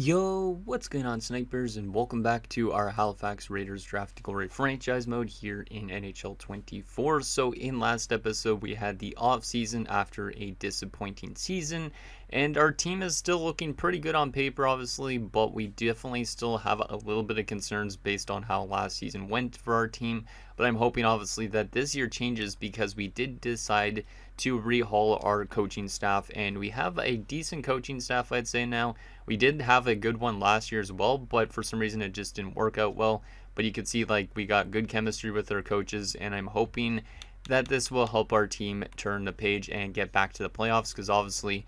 Yo, what's going on, snipers, and welcome back to our Halifax Raiders Draft Glory franchise mode here in NHL 24. So in last episode, we had the off season after a disappointing season, and our team is still looking pretty good on paper, obviously, but we definitely still have a little bit of concerns based on how last season went for our team. But I'm hoping, obviously, that this year changes because we did decide to rehaul our coaching staff, and we have a decent coaching staff, I'd say now. We did have a good one last year as well, but for some reason it just didn't work out well. But you could see we got good chemistry with our coaches, and I'm hoping that this will help our team turn the page and get back to the playoffs, because obviously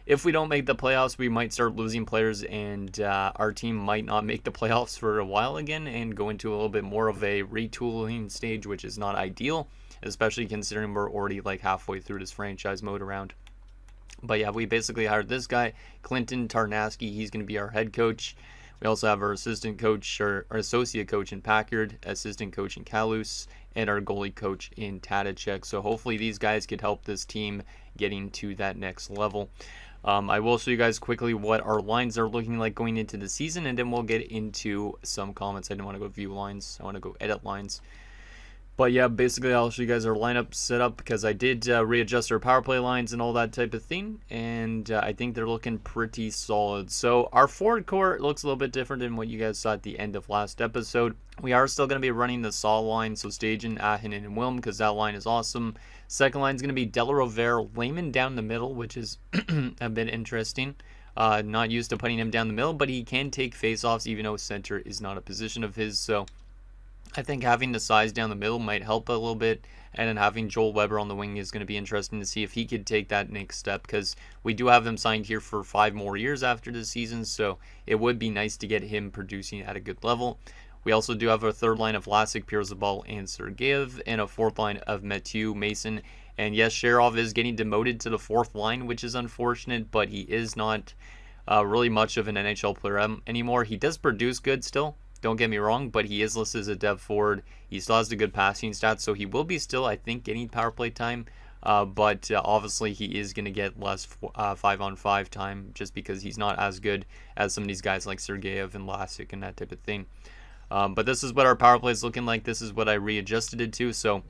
if we don't make the playoffs, we might start losing players, and our team might not make the playoffs for a while again and go into a little bit more of a retooling stage, which is not ideal, especially considering we're already halfway through this franchise mode around. But yeah, we basically hired this guy, Clinton Tarnasky. He's going to be our head coach. We also have our assistant coach, or our associate coach in Packard, assistant coach in Kalus, and our goalie coach in Tadachek. So hopefully these guys could help this team getting to that next level. I will show you guys quickly what our lines are looking like going into the season, and then we'll get into some comments. I didn't want to go view lines. I want to go edit lines. But yeah, basically I'll show you guys our lineup setup because I did readjust our power play lines and all that type of thing, and I think they're looking pretty solid. So our forward core looks a little bit different than what you guys saw at the end of last episode. We are still going to be running the Saul line, so Stajan, Ahinen, and Wilm, because that line is awesome. Second line is going to be Delarovere, Lehman down the middle, which is a bit interesting. Not used to putting him down the middle, but he can take faceoffs even though center is not a position of his, so I think having the size down the middle might help a little bit, and then having Joel Weber on the wing is going to be interesting to see if he could take that next step, because we do have him signed here for 5 more years after this season, so it would be nice to get him producing at a good level. We also do have a third line of Vlasic, Pirzabal, and Sergeyev, and a fourth line of Mathieu, Mason, and yes, Sherov is getting demoted to the fourth line, which is unfortunate, but he is not really much of an NHL player anymore. He does produce good still. Don't get me wrong, but he is listed as a depth forward. He still has the good passing stats, so he will be still, I think, getting power play time. But obviously, he is going to get less 5-on-5 time just because he's not as good as some of these guys like Sergeyev and Vlasic and that type of thing. But this is what our power play is looking like. This is what I readjusted it to. So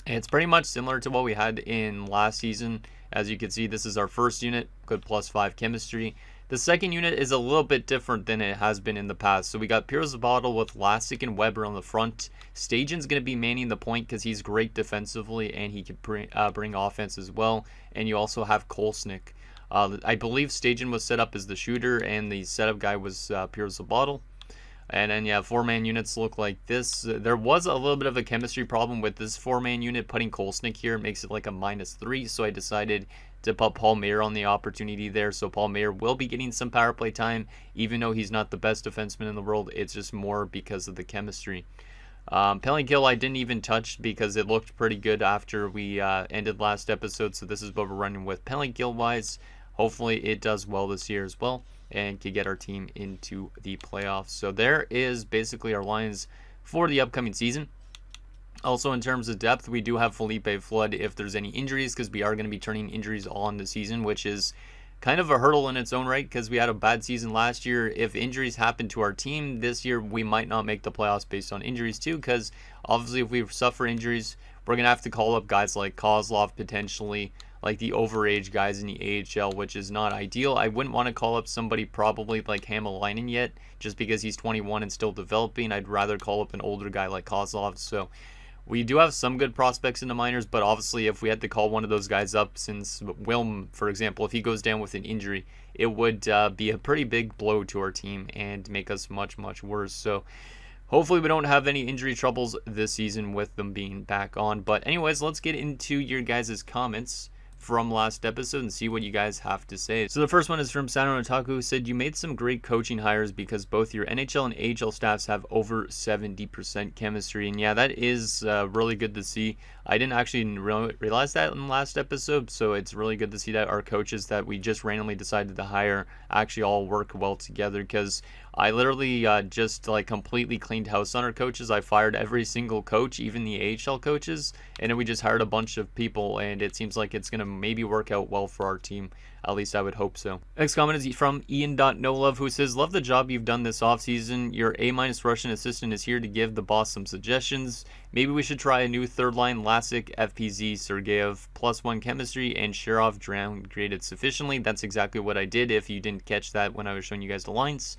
it's pretty much similar to what we had in last season. As you can see, this is our first unit, good +5 chemistry. The second unit is a little bit different than it has been in the past. So we got Pirzabal with Vlasic and Weber on the front. Stajan's going to be manning the point because he's great defensively and he can bring offense as well. And you also have Kolsnik. I believe Stajan was set up as the shooter and the setup guy was Pirzabal. And then, yeah, 4-man units look like this. There was a little bit of a chemistry problem with this 4-man unit. Putting Kolsnik here makes it like a -3, so I decided to put Paul Mayer on the opportunity there. So Paul Mayer will be getting some power play time, even though he's not the best defenseman in the world. It's just more because of the chemistry. Penalty kill I didn't even touch because it looked pretty good after we ended last episode. So this is what we're running with penalty kill wise. Hopefully it does well this year as well and can get our team into the playoffs. So there is basically our lines for the upcoming season. Also, in terms of depth, we do have Felipe Flood if there's any injuries, because we are going to be turning injuries on the season, which is kind of a hurdle in its own right because we had a bad season last year. If injuries happen to our team this year, we might not make the playoffs based on injuries too, because obviously if we suffer injuries, we're going to have to call up guys like Kozlov potentially, like the overage guys in the AHL, which is not ideal. I wouldn't want to call up somebody probably like Hamalainen yet, just because he's 21 and still developing. I'd rather call up an older guy like Kozlov. So we do have some good prospects in the minors, but obviously if we had to call one of those guys up, since Wilm, for example, if he goes down with an injury, it would be a pretty big blow to our team and make us much, much worse. So hopefully we don't have any injury troubles this season with them being back on. But anyways, let's get into your guys' comments from last episode and see what you guys have to say. So the first one is from Sano Otaku, who said, "You made some great coaching hires because both your NHL and AHL staffs have over 70% chemistry." And yeah, that is really good to see. I didn't actually realize that in the last episode, so it's really good to see that our coaches that we just randomly decided to hire actually all work well together, because I literally just like completely cleaned house on our coaches. I fired every single coach, even the AHL coaches, and then we just hired a bunch of people, and it seems like it's going to maybe work out well for our team. At least I would hope so. Next comment is from Ian.NoLove, who says, "Love the job you've done this offseason. Your A- Russian assistant is here to give the boss some suggestions. Maybe we should try a new third line, Lasik, FPZ, Sergeyev, +1 chemistry, and Sharov downgraded sufficiently." That's exactly what I did, if you didn't catch that when I was showing you guys the lines.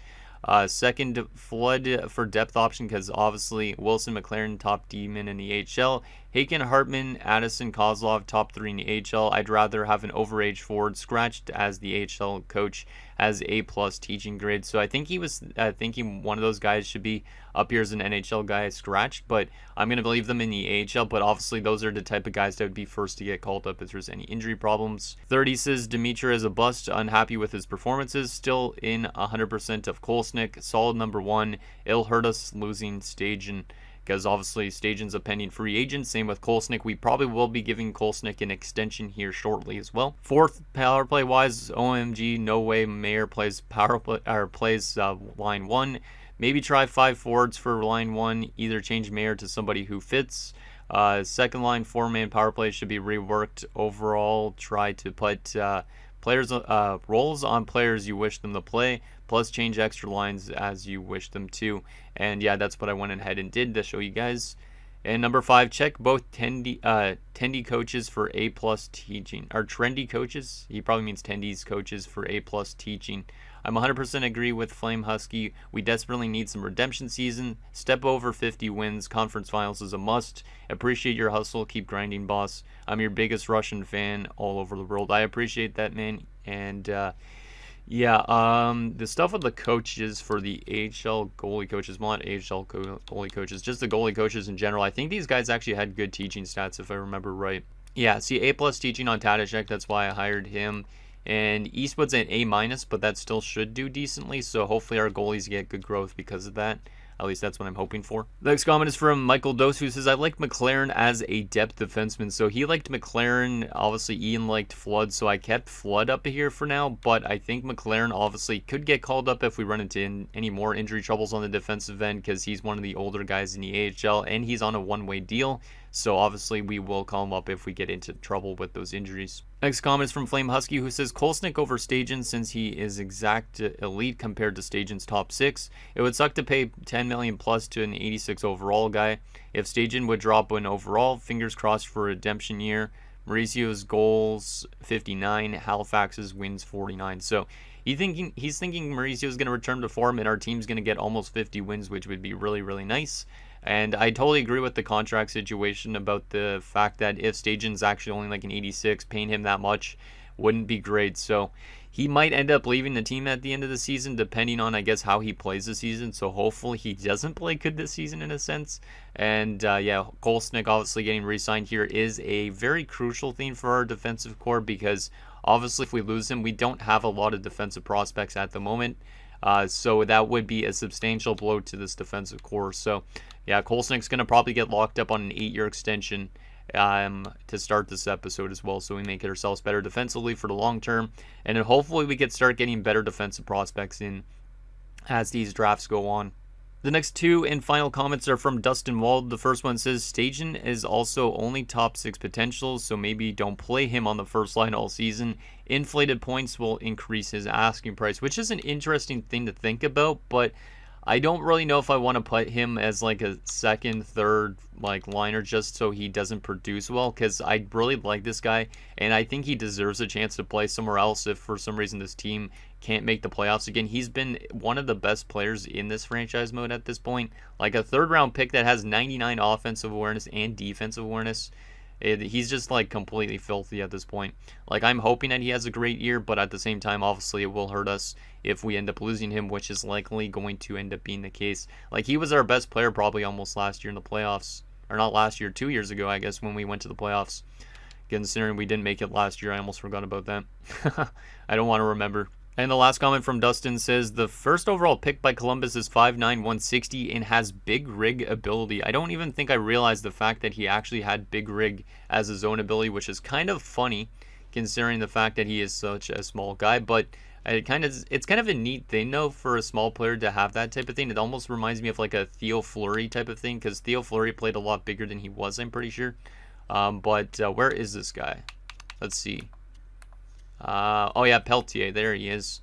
Second, Flood for depth option, because obviously Wilson, McLaren, top D-men in the AHL. Haken, Hartman, Addison, Kozlov, top 3 in the AHL. I'd rather have an overage forward scratched as the AHL coach has A+ teaching grade. So I think he was thinking one of those guys should be up here as an NHL guy scratched, but I'm going to leave them in the AHL. But obviously those are the type of guys that would be first to get called up if there's any injury problems. 30 says Dimitra is a bust, unhappy with his performances, still in 100% of Kolesnik, solid number 1. It'll hurt us losing Stajan, because obviously Stajan's a pending free agent. Same with Kolesnik. We probably will be giving Kolesnik an extension here shortly as well. Fourth, power play wise, OMG, no way Mayer plays power play or plays line 1. Maybe try 5 forwards for line 1. Either change Mayer to somebody who fits. Second line 4-man power play should be reworked. Overall, try to put players roles on players you wish them to play, plus change extra lines as you wish them to. And yeah, that's what I went ahead and did to show you guys. And number 5, check both Tendy coaches for A+ teaching. Or trendy coaches? He probably means Tendy's coaches for A+ teaching. I'm 100% agree with Flame Husky. We desperately need some redemption season. Step over 50 wins. Conference finals is a must. Appreciate your hustle. Keep grinding, boss. I'm your biggest Russian fan all over the world. I appreciate that, man. And the stuff with the coaches for the AHL goalie coaches, well, not AHL goalie coaches, just the goalie coaches in general. I think these guys actually had good teaching stats, if I remember right. Yeah, see, A+ teaching on Tadashek. That's why I hired him. And Eastwood's an A-, but that still should do decently. So hopefully our goalies get good growth because of that. At least that's what I'm hoping for. The next comment is from Michael Dose, who says, I like McLaren as a depth defenseman. So he liked McLaren. Obviously, Ian liked Flood. So I kept Flood up here for now. But I think McLaren obviously could get called up if we run into any more injury troubles on the defensive end, because he's one of the older guys in the AHL and he's on a one-way deal. So obviously we will call him up if we get into trouble with those injuries. Next comment is from Flame Husky, who says, Kolesnik over Stajan since he is exact elite compared to Stajan's top 6. It would suck to pay 10 million plus to an 86 overall guy. If Stajan would drop an overall, fingers crossed for a redemption year. Mauricio's goals 59, Halifax's wins 49. So he's thinking Mauricio's going to return to form and our team's going to get almost 50 wins, which would be really, really nice. And I totally agree with the contract situation about the fact that if Stajan's actually only like an 86, paying him that much wouldn't be great. So he might end up leaving the team at the end of the season, depending on, I guess, how he plays the season. So hopefully he doesn't play good this season in a sense. And Kolesnik obviously getting re-signed here is a very crucial thing for our defensive core, because obviously if we lose him, we don't have a lot of defensive prospects at the moment. So that would be a substantial blow to this defensive core. So yeah, Kolesnik's going to probably get locked up on an 8-year extension to start this episode as well, so we make ourselves better defensively for the long term. And then hopefully we can start getting better defensive prospects in as these drafts go on. The next 2 and final comments are from Dustin Wald. The first one says, Stajan is also only top 6 potential, so maybe don't play him on the first line all season. Inflated points will increase his asking price, which is an interesting thing to think about, but I don't really know if I want to put him as like a second, third like liner just so he doesn't produce well, because I really like this guy and I think he deserves a chance to play somewhere else if for some reason this team can't make the playoffs again. He's been one of the best players in this franchise mode at this point. Like a 3rd round pick that has 99 offensive awareness and defensive awareness. He's just like completely filthy at this point. Like I'm hoping that he has a great year, but at the same time, obviously it will hurt us if we end up losing him, which is likely going to end up being the case. Like he was our best player probably almost last year in the playoffs, or not last year, 2 years ago, I guess, when we went to the playoffs. Considering we didn't make it last year, I almost forgot about that. I don't want to remember. And the last comment from Dustin says, the first overall pick by Columbus is 5'9", 160 and has big rig ability. I don't even think I realized the fact that he actually had big rig as a zone ability, which is kind of funny considering the fact that he is such a small guy. But It's kind of a neat thing though for a small player to have that type of thing. It almost reminds me of like a Theo Fleury type of thing, because Theo Fleury played a lot bigger than he was, I'm pretty sure. But where is this guy? Let's see. Oh yeah, Peltier. There he is.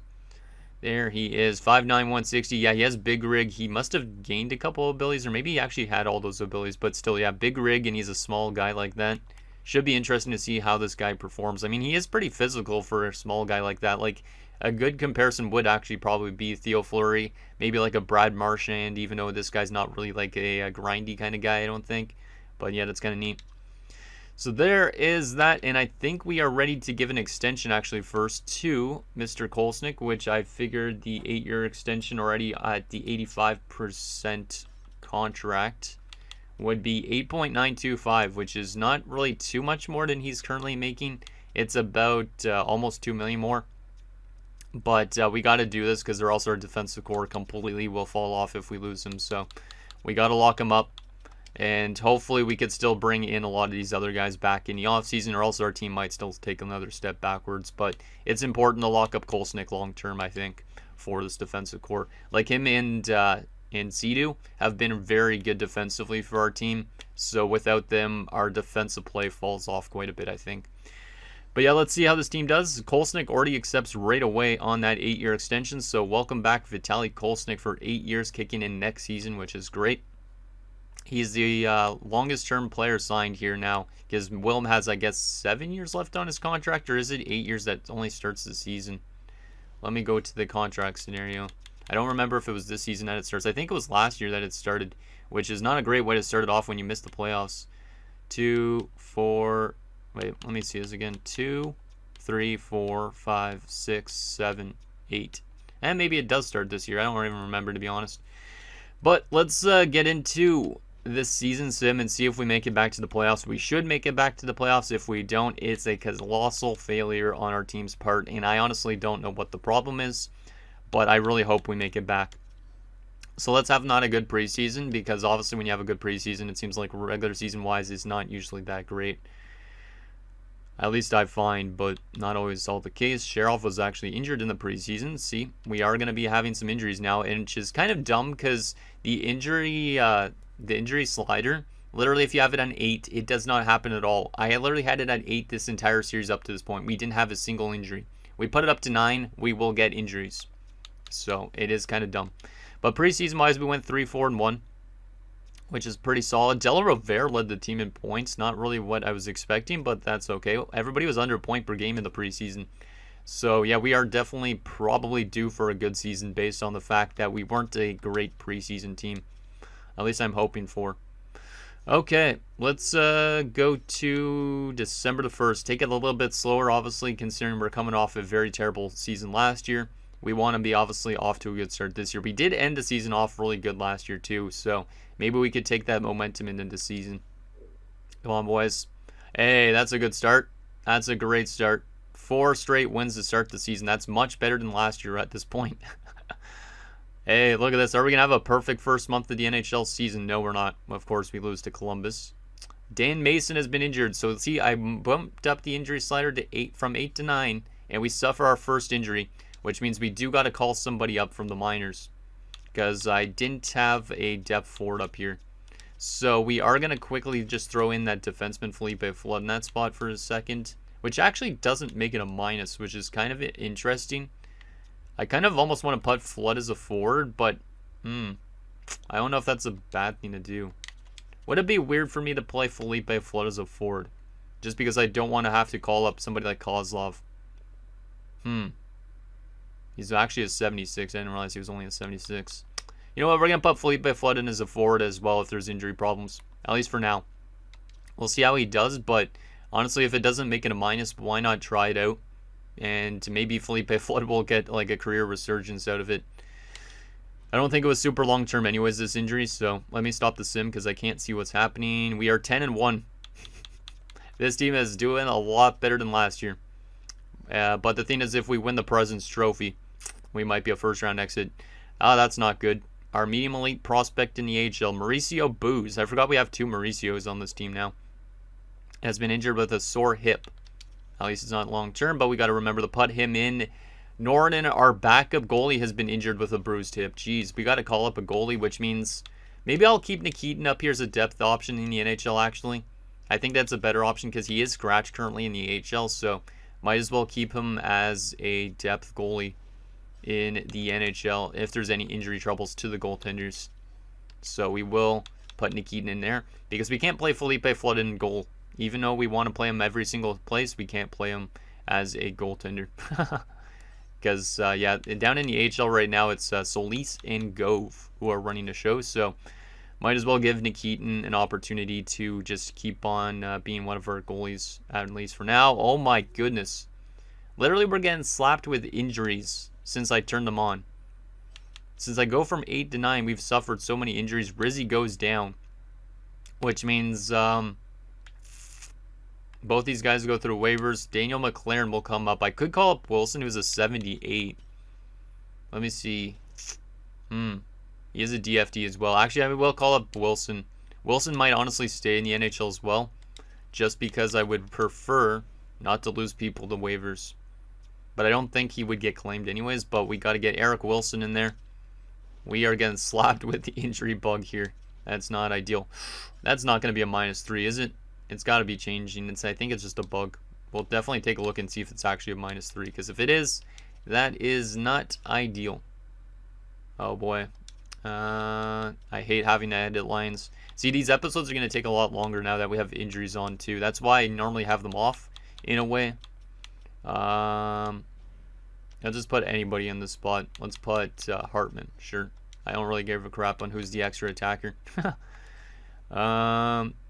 There he is. 5'9", 160. Yeah, he has big rig. He must have gained a couple of abilities, or maybe he actually had all those abilities. But still, yeah, big rig, and he's a small guy like that. Should be interesting to see how this guy performs. I mean, he is pretty physical for a small guy like that. Like, a good comparison would actually probably be Theo Fleury, maybe like a Brad Marchand, even though this guy's not really like a grindy kind of guy, I don't think. But yeah, that's kind of neat. So there is that, and I think we are ready to give an extension actually first to Mr. Kolesnik, which I figured the 8-year extension already at the 85% contract would be 8.925, which is not really too much more than he's currently making. It's about almost $2 million more. But we got to do this because they're also our defensive core completely will fall off if we lose him. So we got to lock him up. And hopefully we could still bring in a lot of these other guys back in the offseason, or else our team might still take another step backwards. But it's important to lock up Kolesnik long term, I think, for this defensive core. Like him and Sidu have been very good defensively for our team. So without them, our defensive play falls off quite a bit, I think. But yeah, let's see how this team does. Kolesnik already accepts right away on that 8-year extension. So welcome back, Vitaly Kolesnik, for 8 years, kicking in next season, which is great. He's the longest term player signed here now, because Willem has, I guess, 7 years left on his contract, or is it 8 years that only starts the season? Let me go to the contract scenario. I don't remember if it was this season that it starts. I think it was last year that it started, which is not a great way to start it off when you miss the playoffs. 2, 4, wait, let me see this again. 2, 3, 4, 5, 6, 7, 8. And maybe it does start this year. I don't even remember, to be honest. But let's get into this season sim and see if we make it back to the playoffs. We should make it back to the playoffs. If we don't, it's a colossal failure on our team's part, and I honestly don't know what the problem is, but I really hope we make it back. So let's have not a good preseason, because obviously when you have a good preseason, it seems like regular season wise is not usually that great. At least I find, but not always all the case. Sherov was actually injured in the preseason. See, we are going to be having some injuries now, and which is kind of dumb because the injury slider, literally if you have it on 8, it does not happen at all. I literally had it at 8 this entire series up to this point. We didn't have a single injury. We put it up to 9, we will get injuries. So it is kind of dumb. But preseason-wise, we went 3-4-1. Which is pretty solid. Della Rovere led the team in points. Not really what I was expecting, but that's okay. Everybody was under a point per game in the preseason. So, yeah, we are definitely probably due for a good season based on the fact that we weren't a great preseason team. At least I'm hoping for. Okay, let's go to December the 1st. Take it a little bit slower, obviously, considering we're coming off a very terrible season last year. We want to be obviously off to a good start this year. We did end the season off really good last year too, so maybe we could take that momentum into the season. Come on, boys. Hey, that's a good start. That's a great start. 4 straight wins to start the season. That's much better than last year at this point. Hey, look at this. Are we going to have a perfect first month of the NHL season? No, we're not. Of course, we lose to Columbus. Dan Mason has been injured. So, see, I bumped up the injury slider to from 8 to 9, and we suffer our first injury, which means we do got to call somebody up from the minors, because I didn't have a depth forward up here. So we are going to quickly just throw in that defenseman Felipe Flood in that spot for a second, which actually doesn't make it a minus, which is kind of interesting. I kind of almost want to put Flood as a forward, but I don't know if that's a bad thing to do. Would it be weird for me to play Felipe Flood as a forward, just because I don't want to have to call up somebody like Kozlov? He's actually a 76. I didn't realize he was only a 76. You know what? We're going to put Felipe Flood in as a forward as well if there's injury problems. At least for now. We'll see how he does, but honestly, if it doesn't make it a minus, why not try it out? And maybe Felipe Flood will get like a career resurgence out of it. I don't think it was super long-term anyways, this injury, so let me stop the sim because I can't see what's happening. We are 10-1. This team is doing a lot better than last year. But the thing is, if we win the President's Trophy, we might be a first-round exit. That's not good. Our medium elite prospect in the AHL, Mauricio Booz. I forgot we have 2 Mauricios on this team now. Has been injured with a sore hip. At least it's not long-term, but we got to remember to put him in Norton, our backup goalie, has been injured with a bruised hip. Jeez, we got to call up a goalie, which means maybe I'll keep Nikitin up here as a depth option in the NHL, actually. I think that's a better option because he is scratched currently in the AHL, so might as well keep him as a depth goalie in the NHL if there's any injury troubles to the goaltenders. So we will put Nikitin in there because we can't play Felipe Flood in goal. Even though we want to play him every single place, we can't play him as a goaltender. Because, yeah, down in the AHL right now, it's Solis and Gove who are running the show. So might as well give Nikitin an opportunity to just keep on being one of our goalies, at least for now. Oh my goodness. Literally, we're getting slapped with injuries since I turned them on. Since I go from 8 to 9, we've suffered so many injuries. Rizzy goes down, which means both these guys go through waivers. Daniel McLaren will come up. I could call up Wilson, who's a 78. Let me see. He is a DFD as well. Actually, I will call up Wilson. Wilson might honestly stay in the NHL as well, just because I would prefer not to lose people to waivers. But I don't think he would get claimed anyways, but we got to get Eric Wilson in there. We are getting slapped with the injury bug here. That's not ideal. That's not going to be a -3, is it? It's got to be changing. I think it's just a bug. We'll definitely take a look and see if it's actually a -3, because if it is, that is not ideal. Oh boy. I hate having to edit lines. See, these episodes are going to take a lot longer now that we have injuries on too. That's why I normally have them off in a way. I'll just put anybody in the spot. Let's put Hartman. Sure. I don't really give a crap on who's the extra attacker.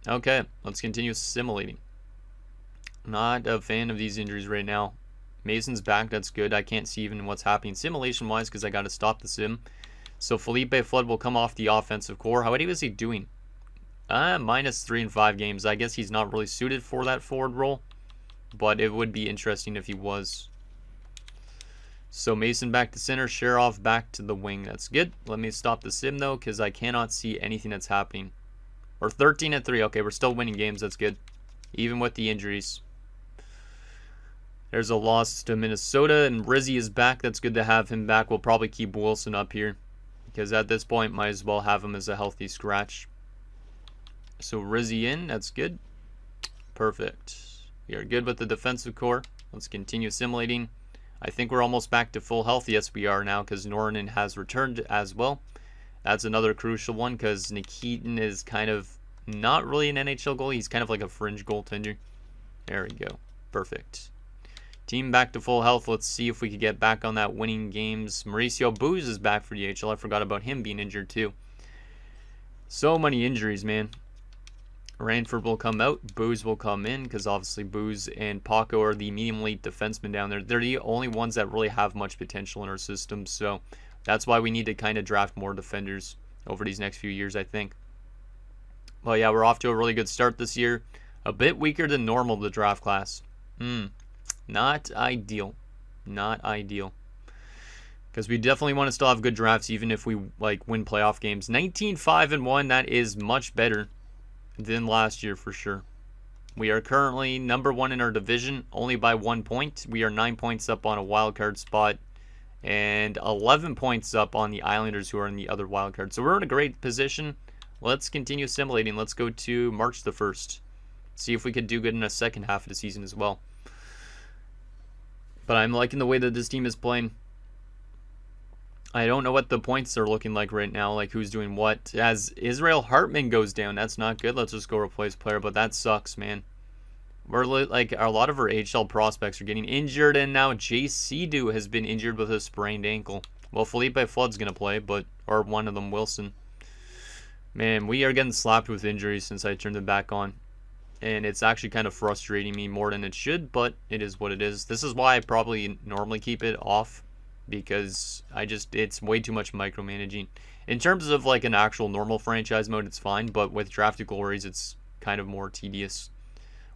Okay, let's continue simulating. Not a fan of these injuries right now. Mason's back. That's good. I can't see even what's happening simulation-wise because I got to stop the sim. So Felipe Flood will come off the offensive core. How was he doing? -3 in 5 games. I guess he's not really suited for that forward role, but it would be interesting if he was. So Mason back to center, Sharov back to the wing. That's good. Let me stop the sim though, because I cannot see anything that's happening. We're 13-3. Okay, we're still winning games. That's good, even with the injuries. There's a loss to Minnesota, and Rizzy is back. That's good to have him back. We'll probably keep Wilson up here, because at this point, might as well have him as a healthy scratch. So Rizzy in. That's good. Perfect. We are good with the defensive core. Let's continue simulating. I think we're almost back to full health. Yes, we are now, because Norton has returned as well. That's another crucial one, because Nikitin is kind of not really an NHL goalie. He's kind of like a fringe goaltender. There we go. Perfect. Team back to full health. Let's see if we could get back on that winning games. Mauricio Booz is back for the AHL. I forgot about him being injured too. So many injuries, man. Ranford will come out. Booz will come in, because obviously Booz and Paco are the medium elite defensemen down there. They're the only ones that really have much potential in our system. So that's why we need to kind of draft more defenders over these next few years, I think. Well, yeah, we're off to a really good start this year. A bit weaker than normal, the draft class. Not ideal. Not ideal. Because we definitely want to still have good drafts, even if we win playoff games. 19-5-1, that is much better than last year for sure. We are currently number 1 in our division, only by 1 point. We are 9 points up on a wild card spot, and 11 points up on the Islanders, who are in the other wild card. So we're in a great position. Let's continue simulating. Let's go to March the 1st. See if we could do good in the second half of the season as well. But I'm liking the way that this team is playing. I don't know what the points are looking like right now, like who's doing what. As Israel Hartman goes down, that's not good. Let's just go replace player, but that sucks, man. We're like, a lot of our HL prospects are getting injured, and now JC Du has been injured with a sprained ankle. Well, Felipe Flood's going to play, or one of them, Wilson. Man, we are getting slapped with injuries since I turned it back on. And it's actually kind of frustrating me more than it should, but it is what it is. This is why I probably normally keep it off, because it's way too much micromanaging. In terms of like an actual normal franchise mode, it's fine, but with drafted glories, it's kind of more tedious.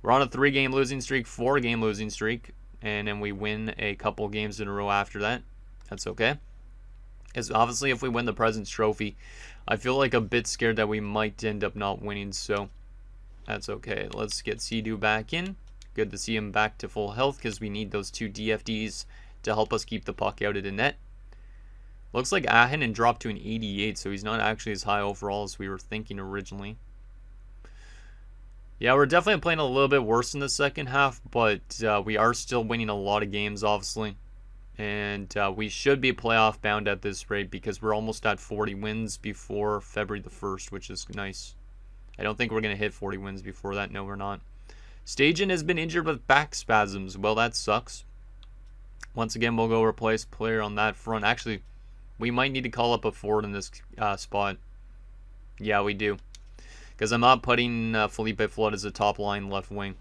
We're on a 3-game losing streak, 4-game losing streak, and then we win a couple games in a row after that. That's okay. Because obviously if we win the President's Trophy, I feel like a bit scared that we might end up not winning, so that's okay. Let's get Sea-Doo back in. Good to see him back to full health, because we need those 2 DFDs to help us keep the puck out of the net. Looks like Ahinen dropped to an 88, so he's not actually as high overall as we were thinking originally. Yeah, we're definitely playing a little bit worse in the second half, but we are still winning a lot of games, obviously. And we should be playoff bound at this rate because we're almost at 40 wins before February the 1st, which is nice. I don't think we're going to hit 40 wins before that. No, we're not. Stajan has been injured with back spasms. Well, that sucks. Once again, we'll go replace player on that front. Actually, we might need to call up a forward in this spot. Yeah, we do. Because I'm not putting Felipe Flood as a top line left wing.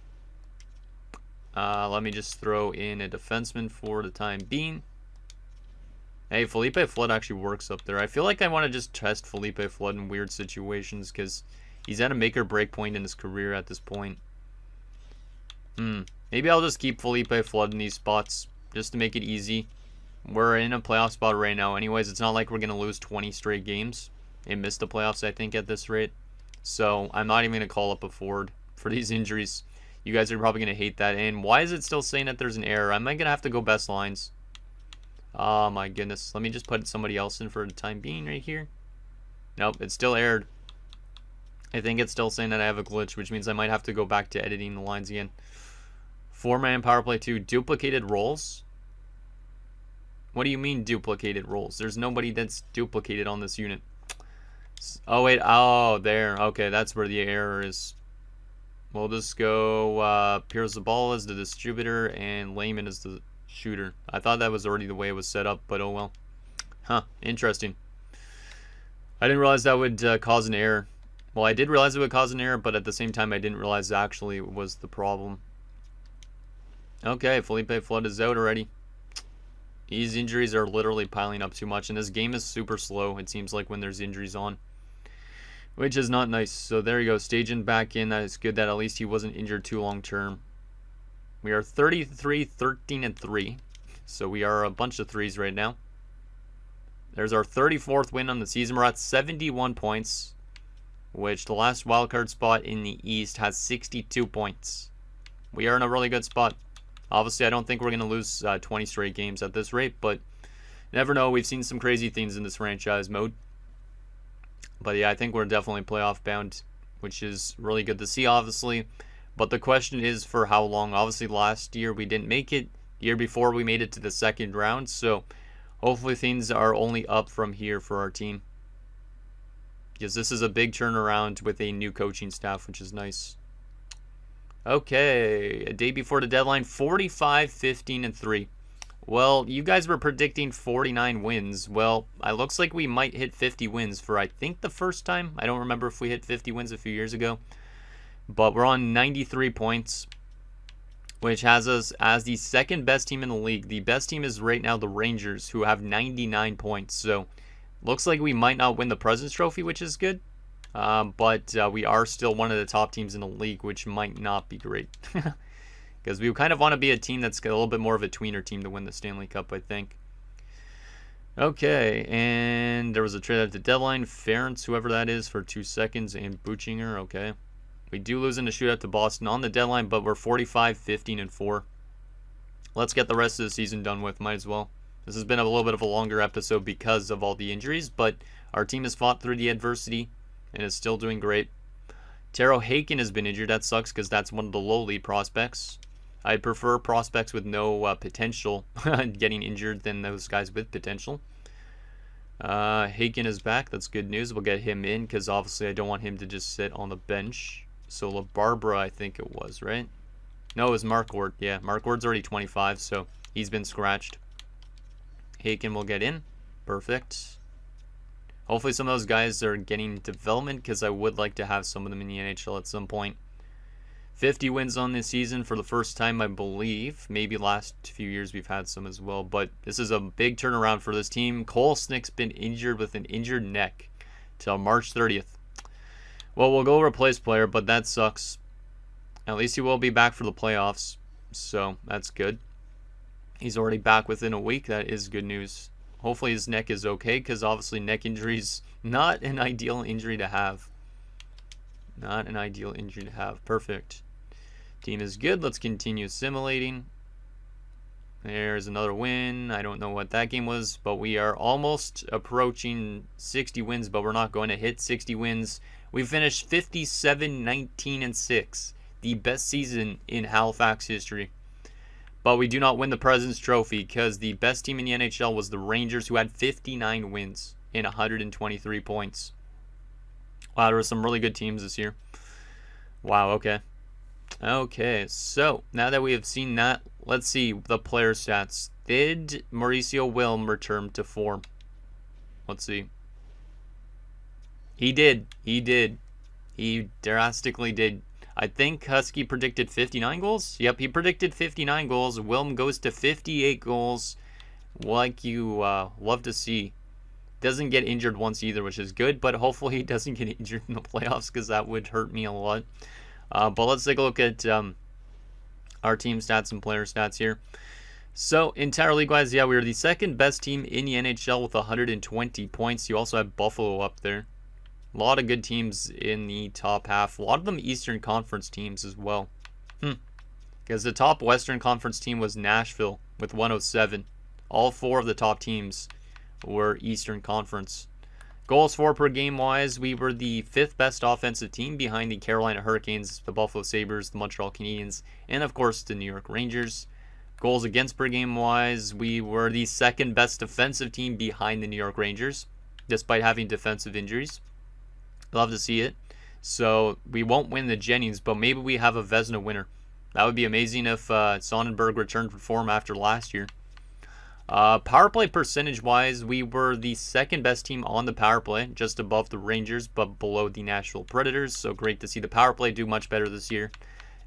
Let me just throw in a defenseman for the time being. Hey, Felipe Flood actually works up there. I feel like I want to just test Felipe Flood in weird situations because he's at a make or break point in his career at this point. Maybe I'll just keep Felipe Flood in these spots just to make it easy. We're in a playoff spot right now. Anyways, it's not like we're going to lose 20 straight games and miss the playoffs, I think, at this rate. So I'm not even going to call up a forward for these injuries. You guys are probably going to hate that. And why is it still saying that there's an error? Am I going to have to go best lines? Oh my goodness. Let me just put somebody else in for the time being right here. Nope, it's still errored. I think it's still saying that I have a glitch, which means I might have to go back to editing the lines again. 4-man power play 2. Duplicated roles? What do you mean duplicated roles? There's nobody that's duplicated on this unit. Oh, wait. Oh, there. Okay, that's where the error is. We'll just go Pierre Zabal as the distributor and Layman as the shooter. I thought that was already the way it was set up, but oh well. Huh, interesting. I didn't realize that would cause an error. Well, I did realize it would cause an error, but at the same time, I didn't realize actually it was the problem. Okay, Felipe Flood is out already. These injuries are literally piling up too much, and this game is super slow, it seems like, when there's injuries on. Which is not nice. So there you go, Stajan back in. That is good that at least he wasn't injured too long term. We are 33, 13, and 3. So we are a bunch of threes right now. There's our 34th win on the season. We're at 71 points, which the last wildcard spot in the East has 62 points. We are in a really good spot. Obviously, I don't think we're going to lose 20 straight games at this rate, but never know. We've seen some crazy things in this franchise mode. But yeah, I think we're definitely playoff bound, which is really good to see, obviously. But the question is for how long. Obviously, last year we didn't make it. Year before we made it to the second round. So hopefully things are only up from here for our team. Because this is a big turnaround with a new coaching staff, which is nice. Okay, a day before the deadline, 45, 15, and 3. Well, you guys were predicting 49 wins. Well, it looks like we might hit 50 wins for, I think, the first time. I don't remember if we hit 50 wins a few years ago. But we're on 93 points, which has us as the second best team in the league. The best team is right now the Rangers, who have 99 points. So, looks like we might not win the President's Trophy, which is good. But we are still one of the top teams in the league, which might not be great. Because we kind of want to be a team that's a little bit more of a tweener team to win the Stanley Cup, I think. Okay, and there was a trade at the deadline. Ferentz, whoever that is, for 2 seconds, and Buchinger, okay. We do lose in the shootout to Boston on the deadline, but we're 45, 15, and 4. Let's get the rest of the season done with, might as well. This has been a little bit of a longer episode because of all the injuries, but our team has fought through the adversity and is still doing great. Taro Haken has been injured. That sucks because that's one of the low lead prospects. I'd prefer prospects with no potential getting injured than those guys with potential. Haken is back. That's good news. We'll get him in because obviously I don't want him to just sit on the bench. So LaBarbera, I think it was, right? No, it was Marquardt. Yeah, Marquardt's already 25, so he's been scratched. Haken will get in. Perfect. Hopefully some of those guys are getting development because I would like to have some of them in the NHL at some point. 50 wins on this season for the first time, I believe. Maybe last few years we've had some as well. But this is a big turnaround for this team. Cole Snick's been injured with an injured neck till March 30th. Well, we'll go replace player, but that sucks. At least he will be back for the playoffs. So that's good. He's already back within a week. That is good news. Hopefully his neck is okay because obviously neck injuries not an ideal injury to have. Not an ideal injury to have. Perfect. Team is good. Let's continue assimilating. There's another win. I don't know what that game was, but we are almost approaching 60 wins, but we're not going to hit 60 wins. We finished 57, 19, and 6. The best season in Halifax history. But we do not win the President's Trophy because the best team in the NHL was the Rangers, who had 59 wins and 123 points. Wow, there were some really good teams this year. Wow, okay. Okay, so now that we have seen that, let's see the player stats. Did Mauricio Wilm return to form? Let's see. He did. He drastically did. I think Husky predicted 59 goals. Yep, he predicted 59 goals. Wilm goes to 58 goals, like you love to see. Doesn't get injured once either, which is good, but hopefully he doesn't get injured in the playoffs because that would hurt me a lot. But let's take a look at our team stats and player stats here. So, entire league-wise, yeah, we are the second best team in the NHL with 120 points. You also have Buffalo up there. A lot of good teams in the top half. A lot of them Eastern Conference teams as well. Because the top Western Conference team was Nashville with 107. All 4 of the top teams were Eastern Conference. Goals for per game wise, we were the 5th best offensive team behind the Carolina Hurricanes, the Buffalo Sabres, the Montreal Canadiens, and of course the New York Rangers. Goals against per game wise, we were the 2nd best defensive team behind the New York Rangers, despite having defensive injuries. Love to see it. So we won't win the Jennings, but maybe we have a Vezina winner. That would be amazing if Sonnenberg returned to form after last year. Power play percentage wise, we were the 2nd best team on the power play, just above the Rangers, but below the Nashville Predators. So great to see the power play do much better this year.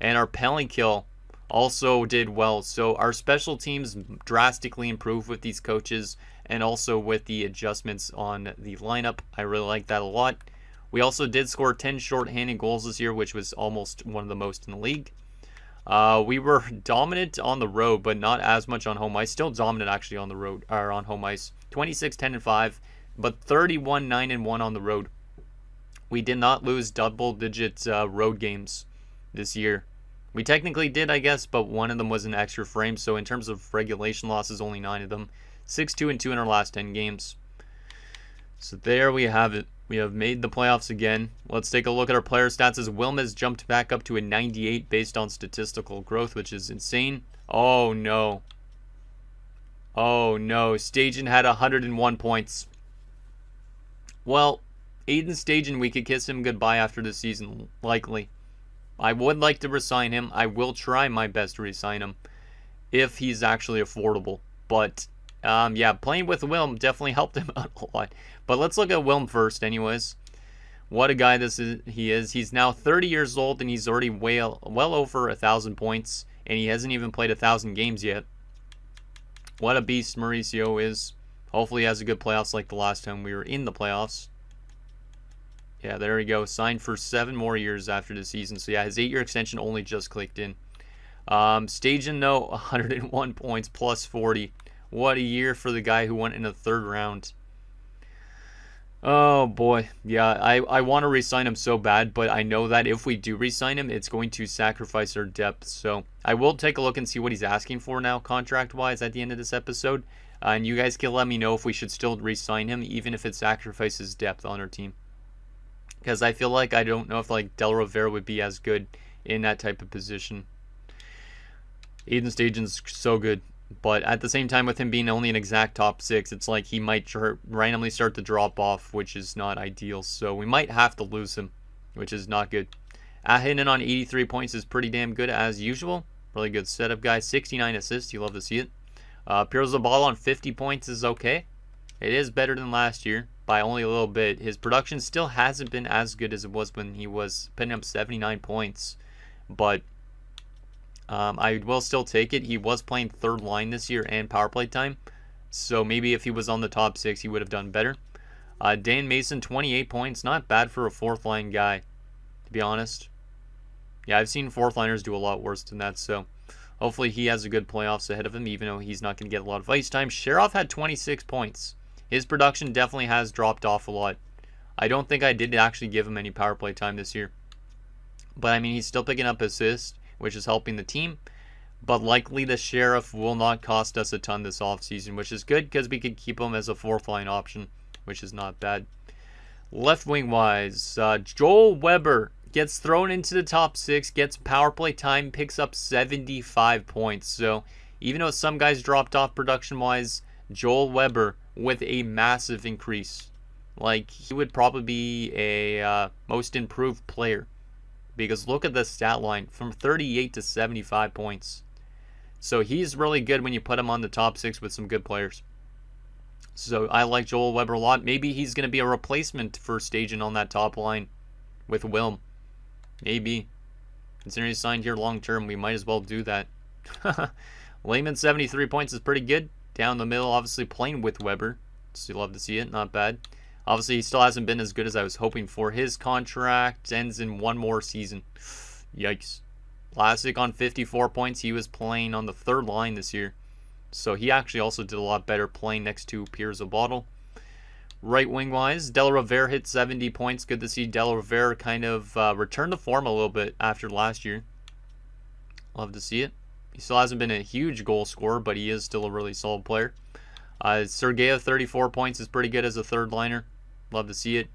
And our penalty kill also did well. So our special teams drastically improved with these coaches and also with the adjustments on the lineup. I really like that a lot. We also did score 10 shorthanded goals this year, which was almost one of the most in the league. We were dominant on the road, but not as much on home ice. Still dominant actually on the road, or on home ice. 26, 10, and 5, but 31, 9, and 1 on the road. We did not lose double-digit road games this year. We technically did, I guess, but one of them was an extra frame. So in terms of regulation losses, only 9 of them. 6-2 and 2 in our last 10 games. So there we have it. We have made the playoffs again. Let's take a look at our player stats as Wilm has jumped back up to a 98 based on statistical growth, which is insane. Oh no. Oh no. Stajan had 101 points. Well, Aiden Stajan, we could kiss him goodbye after the season, likely. I would like to resign him. I will try my best to resign him if he's actually affordable. But yeah, playing with Wilm definitely helped him out a lot. But let's look at Wilm first anyways. What a guy he is. He's now 30 years old and he's already well over 1,000 points. And he hasn't even played 1,000 games yet. What a beast Mauricio is. Hopefully he has a good playoffs like the last time we were in the playoffs. Yeah, there we go. Signed for 7 more years after the season. So yeah, his 8-year extension only just clicked in. Stajan though, 101 points plus 40. What a year for the guy who went in the 3rd round. Oh boy, yeah, I want to re-sign him so bad, but I know that if we do re-sign him, it's going to sacrifice our depth. So I will take a look and see what he's asking for now, contract-wise, at the end of this episode. And you guys can let me know if we should still re-sign him, even if it sacrifices depth on our team. Because I feel like I don't know if like Del Rivera would be as good in that type of position. Aiden Stajan's so good. But at the same time, with him being only an exact top 6, it's like he might randomly start to drop off, which is not ideal. So we might have to lose him, which is not good. Ahinen on 83 points is pretty damn good as usual. Really good setup guy. 69 assists. You love to see it. Pierre Zabal on 50 points is okay. It is better than last year by only a little bit. His production still hasn't been as good as it was when he was putting up 79 points. But I will still take it. He was playing 3rd line this year and power play time. So maybe if he was on the top 6, he would have done better. Dan Mason, 28 points. Not bad for a 4th line guy, to be honest. Yeah, I've seen 4th liners do a lot worse than that. So hopefully he has a good playoffs ahead of him, even though he's not going to get a lot of ice time. Sherov had 26 points. His production definitely has dropped off a lot. I don't think I did actually give him any power play time this year. But I mean, he's still picking up assists, which is helping the team. But likely the Sheriff will not cost us a ton this offseason, which is good because we could keep him as a fourth line option, which is not bad. Left wing wise, Joel Weber gets thrown into the top 6, gets power play time, picks up 75 points. So even though some guys dropped off production wise, Joel Weber with a massive increase. Like, he would probably be a most improved player. Because look at the stat line, from 38 to 75 points. So he's really good when you put him on the top 6 with some good players. So I like Joel Weber a lot. Maybe he's going to be a replacement for Stajan on that top line with Wilm. Maybe. Considering he's signed here long term, we might as well do that. Lehman, 73 points is pretty good. Down the middle, obviously playing with Weber. So you love to see it. Not bad. Obviously, he still hasn't been as good as I was hoping for. His contract ends in one more season. Yikes. Vlasic on 54 points. He was playing on the third line this year. So he actually also did a lot better playing next to Piers Bottle. Right wing wise, Del Rivera hit 70 points. Good to see Del Rivera kind of return to form a little bit after last year. Love to see it. He still hasn't been a huge goal scorer, but he is still a really solid player. Sergeyev, 34 points is pretty good as a third liner. Love to see it.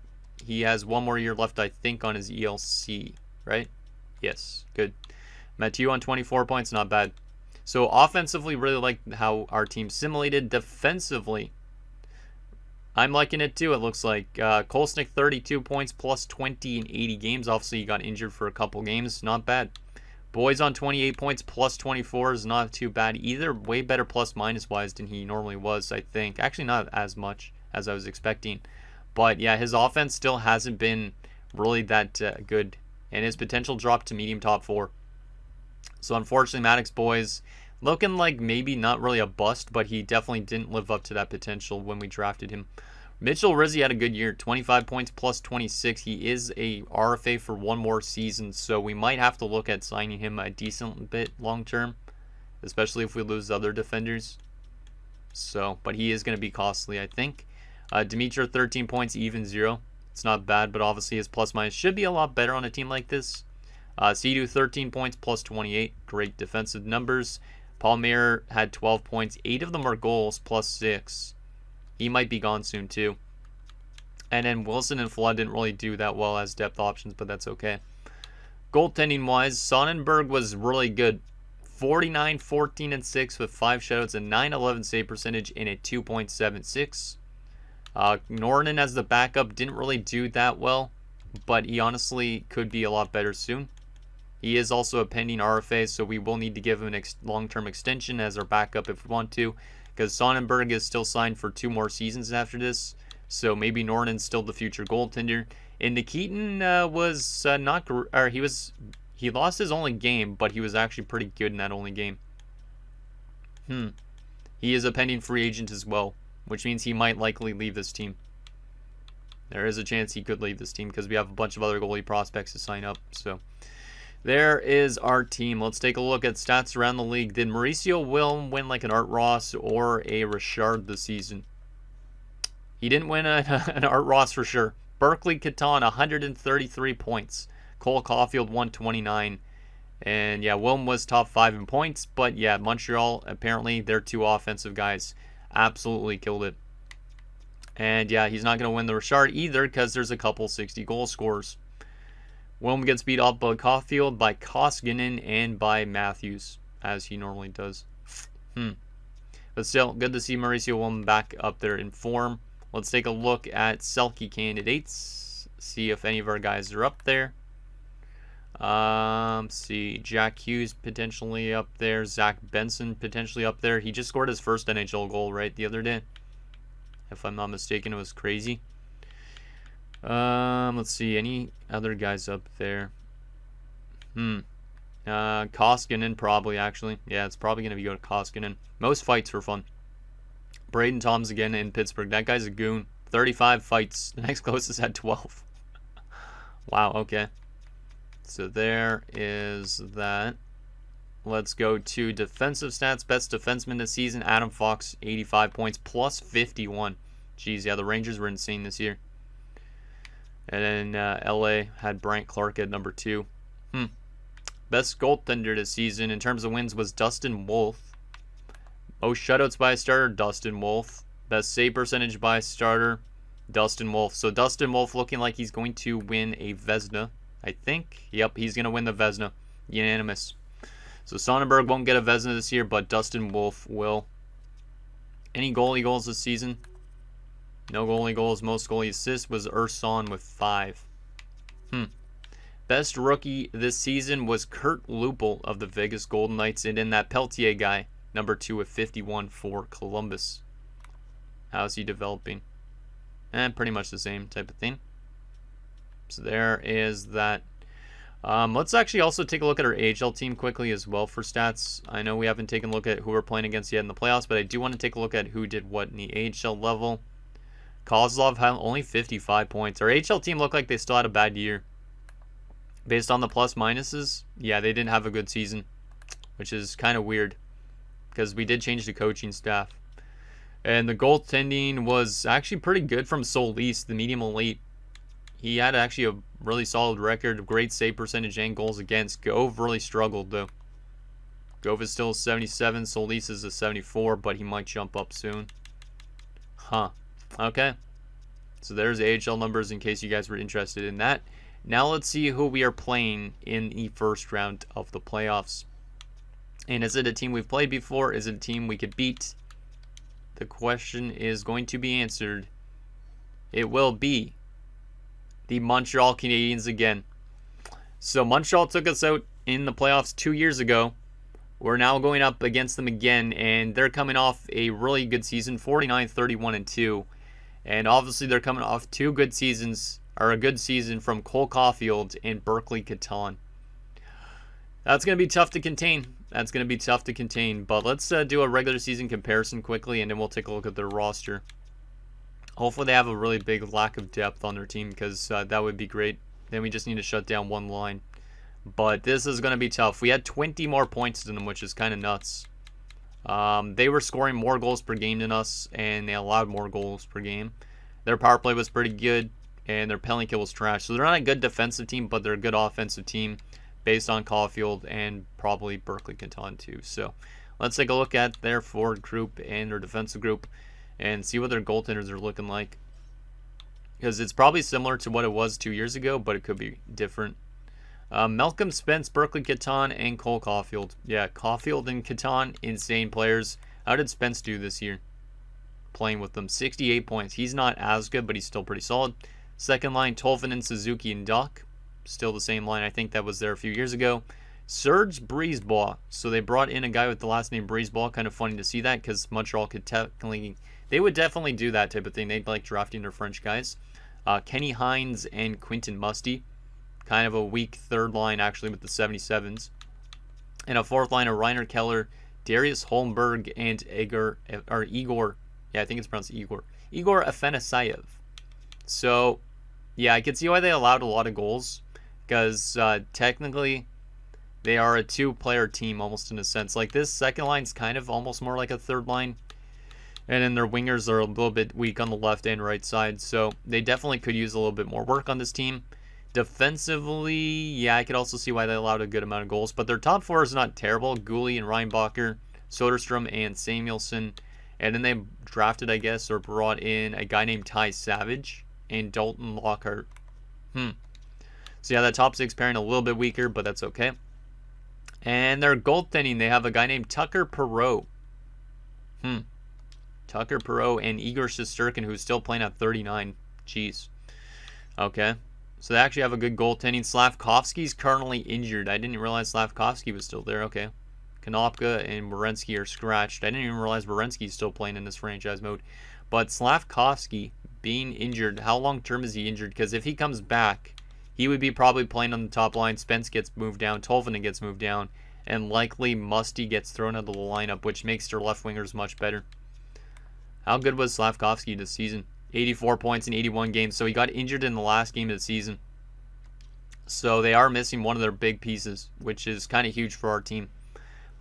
He has one more year left, I think, on his ELC, right? Yes, good. Mathieu on 24 points, not bad. So offensively, really like how our team simulated. Defensively, I'm liking it too, it looks like. Kolsnik, 32 points, plus 20 in 80 games. Obviously, he got injured for a couple games. Not bad. Boys on 28 points, plus 24 is not too bad either. Way better plus-minus wise than he normally was, I think. Actually, not as much as I was expecting. But yeah, his offense still hasn't been really that good. And his potential dropped to medium top 4. So unfortunately, Maddox boys looking like maybe not really a bust, but he definitely didn't live up to that potential when we drafted him. Mitchell Rizzi had a good year, 25 points plus 26. He is a RFA for one more season, so we might have to look at signing him a decent bit long term, especially if we lose other defenders. So, but he is going to be costly, I think. Dimitra, 13 points, even 0. It's not bad, but obviously his plus minus should be a lot better on a team like this. Sidu, 13 points, plus 28. Great defensive numbers. Palmier had 12 points. 8 of them are goals, plus 6. He might be gone soon, too. And then Wilson and Flood didn't really do that well as depth options, but that's okay. Goaltending-wise, Sonnenberg was really good. 49, 14, and 6 with 5 shutouts, a 9-11 save percentage, and a 2.76. Norton as the backup didn't really do that well, but he honestly could be a lot better soon. He is also a pending RFA, so we will need to give him an long-term extension as our backup if we want to, because Sonnenberg is still signed for 2 more seasons after this, so maybe Norton's still the future goaltender. And Nikitin was not, or he lost his only game, but he was actually pretty good in that only game. He is a pending free agent as well, which means he might likely leave this team. There is a chance he could leave this team because we have a bunch of other goalie prospects to sign up. So there is our team. Let's take a look at stats around the league. Did Mauricio Wilm win like an Art Ross or a Richard this season? He didn't win an Art Ross for sure. Berkeley Catan, 133 points. Cole Caulfield, 129. And yeah, Wilm was top 5 in points. But yeah, Montreal, apparently, they're 2 offensive guys. Absolutely killed it. And yeah, he's not going to win the Richard either because there's a couple 60 goal scorers. Wilm gets beat up by Caulfield, by Koskinen, and by Matthews, as he normally does. But still, good to see Mauricio Wilm back up there in form. Let's take a look at Selke candidates. See if any of our guys are up there. See, Jack Hughes potentially up there. Zach Benson potentially up there. He just scored his first NHL goal, right, the other day. If I'm not mistaken, it was crazy. Let's see, any other guys up there? Koskinen probably, actually. Yeah, it's probably going to go to Koskinen. Most fights were fun. Braden Toms again in Pittsburgh. That guy's a goon. 35 fights. The next closest had 12. Wow, okay. So there is that. Let's go to defensive stats. Best defenseman this season, Adam Fox, 85 points, plus 51. Jeez, yeah, the Rangers were insane this year. And then LA had Bryant Clark at number 2. Best goaltender this season in terms of wins was Dustin Wolf. Most shutouts by a starter, Dustin Wolf. Best save percentage by a starter, Dustin Wolf. So Dustin Wolf looking like he's going to win a Vezina, I think. Yep, he's going to win the Vezina. Unanimous. So Sonnenberg won't get a Vezina this year, but Dustin Wolf will. Any goalie goals this season? No goalie goals. Most goalie assists was Urson with 5. Best rookie this season was Kurt Lupel of the Vegas Golden Knights, and then that Peltier guy, number 2 with 51 for Columbus. How's he developing? And pretty much the same type of thing. So there is that. Let's actually also take a look at our AHL team quickly as well for stats. I know we haven't taken a look at who we're playing against yet in the playoffs, but I do want to take a look at who did what in the AHL level. Kozlov had only 55 points. Our AHL team looked like they still had a bad year. Based on the plus minuses, yeah, they didn't have a good season, which is kind of weird because we did change the coaching staff. And the goaltending was actually pretty good from Solis, the medium elite. He had actually a really solid record, great save percentage and goals against. Gove really struggled though. Gove is still a 77, Solis is a 74, but he might jump up soon. Okay. So there's AHL numbers in case you guys were interested in that. Now let's see who we are playing in the first round of the playoffs. And is it a team we've played before? Is it a team we could beat? The question is going to be answered. It will be the Montreal Canadiens again. So Montreal took us out in the playoffs 2 years ago. We're now going up against them again, and they're coming off a really good season, 49-31-2. And obviously they're coming off 2 good seasons, or a good season from Cole Caulfield and Berkeley Catan. That's going to be tough to contain. But let's do a regular season comparison quickly, and then we'll take a look at their roster. Hopefully they have a really big lack of depth on their team, because that would be great. Then we just need to shut down one line. But this is going to be tough. We had 20 more points than them, which is kind of nuts. They were scoring more goals per game than us, and they allowed more goals per game. Their power play was pretty good, and their penalty kill was trash. So they're not a good defensive team, but they're a good offensive team based on Caulfield and probably Berkeley Catan too. So let's take a look at their forward group and their defensive group and see what their goaltenders are looking like. Because it's probably similar to what it was 2 years ago, but it could be different. Malcolm Spence, Berkeley Catan, and Cole Caulfield. Yeah, Caulfield and Catan, insane players. How did Spence do this year? Playing with them, 68 points. He's not as good, but he's still pretty solid. Second line, Tolvanen, Suzuki, and Doc. Still the same line. I think that was there a few years ago. Serge Brisebois. So they brought in a guy with the last name Brisebois. Kind of funny to see that because Montreal could technically... They would definitely do that type of thing. They'd like drafting their French guys. Kenny Hines and Quinton Musty. Kind of a weak third line actually with the 77s. And a fourth line of Reiner Keller, Darius Holmberg, and Igor. Yeah, I think it's pronounced Igor. Igor Afanasayev. So, yeah, I could see why they allowed a lot of goals. Because technically, they are a 2-player team almost in a sense. Like this second line's kind of almost more like a third line. And then their wingers are a little bit weak on the left and right side. So they definitely could use a little bit more work on this team. Defensively, yeah, I could also see why they allowed a good amount of goals. But their top 4 is not terrible. Gooley and Reinbacher, Soderstrom and Samuelson. And then they drafted, I guess, or brought in a guy named Ty Savage and Dalton Lockhart. So yeah, that top 6 pairing a little bit weaker, but that's okay. And their goaltending, they have a guy named Tucker Perreault. Tucker Perreault and Igor Shesterkin, who's still playing at 39. Jeez. Okay. So they actually have a good goaltending. Slavkovsky's currently injured. I didn't realize Slavkovsky was still there. Okay. Konopka and Werenski are scratched. I didn't even realize Werenski's still playing in this franchise mode. But Slavkovsky being injured, how long term is he injured? Because if he comes back, he would be probably playing on the top line. Spence gets moved down. Tolvanen gets moved down. And likely Musty gets thrown out of the lineup, which makes their left wingers much better. How good was Slavkovsky this season? 84 points in 81 games. So he got injured in the last game of the season. So they are missing one of their big pieces, which is kind of huge for our team.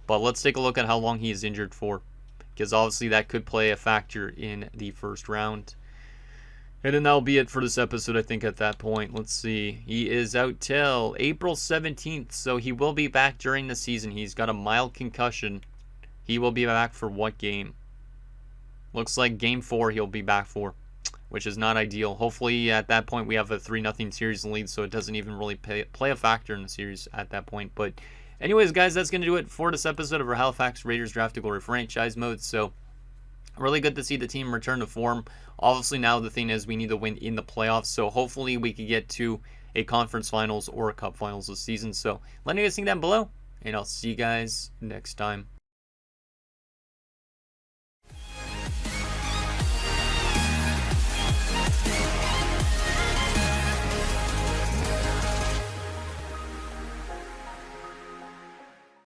But let's take a look at how long he is injured for, because obviously that could play a factor in the first round. And then that'll be it for this episode, I think, at that point. Let's see. He is out till April 17th, so he will be back during the season. He's got a mild concussion. He will be back for what game? Looks like Game 4 he'll be back for, which is not ideal. Hopefully, at that point, we have a 3-0 series lead, so it doesn't even really play a factor in the series at that point. But anyways, guys, that's going to do it for this episode of our Halifax Raiders Draft to Glory franchise mode. So really good to see the team return to form. Obviously, now the thing is we need to win in the playoffs. So hopefully we can get to a conference finals or a cup finals this season. So let me know what you guys think down below. And I'll see you guys next time.